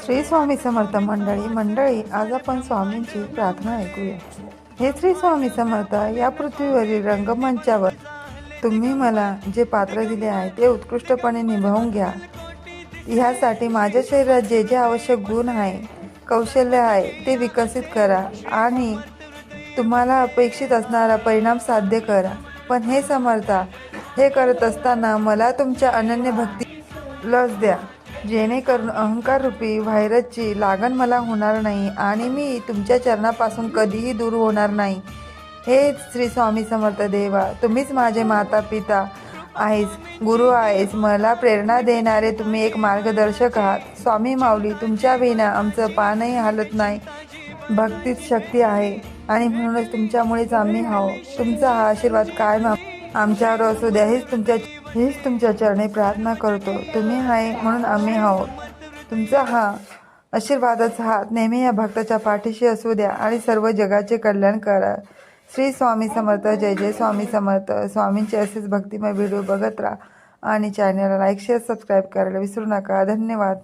श्री स्वामी समर्थ मंडळी आज आपण स्वामींची प्रार्थना ऐकूया। हे श्री स्वामी समर्थ, या पृथ्वीवरील रंगमंचावर तुम्ही मला जे पात्र दिले आहे ते उत्कृष्टपणे निभावून घ्या। ह्यासाठी माझ्या शरीरात जे जे आवश्यक गुण आहे, कौशल्य आहे ते विकसित करा आणि तुम्हाला अपेक्षित असणारा परिणाम साध्य करा। पण हे समर्था, हे करत असताना मला तुमच्या अनन्य भक्ती लस द्या, जेणेकरून अहंकार रूपी व्हायरसची लागण मला होणार नाही आणि मी तुमच्या चरणापासून कधीही दूर होणार नाही। हे श्री स्वामी समर्थ देवा, तुम्हीच माझे माता पिता आहेस, गुरु आहेस, मला प्रेरणा देणारे तुम्ही एक मार्गदर्शक आहात। स्वामी माऊली, तुमच्या विना आमचं पानही हालत नाही। भक्तीत शक्ती आहे आणि म्हणूनच तुमच्यामुळेच आम्ही आहोत। तुमचा हा आशीर्वाद कायम आमच्यावर असू द्या, हीच तुमच्या चरणी प्रार्थना करतो। तुम्ही आहे म्हणून आम्ही आहोत। तुमचा हा आशीर्वादाचा हात नेहमी या भक्ताच्या पाठीशी असू द्या आणि सर्व जगाचे कल्याण करा। श्री स्वामी समर्थ, जय जय स्वामी समर्थ। स्वामींचे असेच भक्तिमय व्हिडिओ बघत राहा आणि चॅनलला लाईक शेअर सबस्क्राईब करायला विसरू नका। धन्यवाद।